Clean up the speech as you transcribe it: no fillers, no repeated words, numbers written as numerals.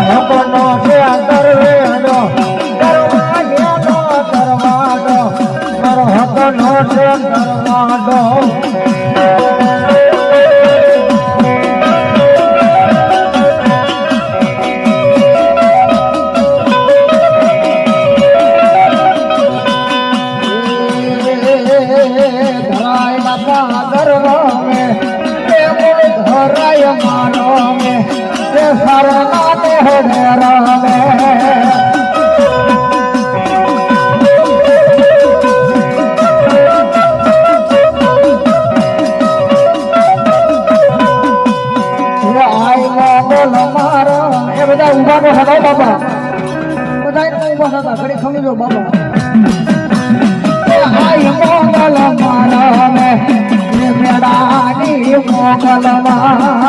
હકનો છે દરવેડો દરવાડો દરવાડો મારો હકનો છે દરવાડો બાબા બધા ઉભા થતા ઘડી ખમી જો બાબા મોગલ મારા મેળાની મોગલ માં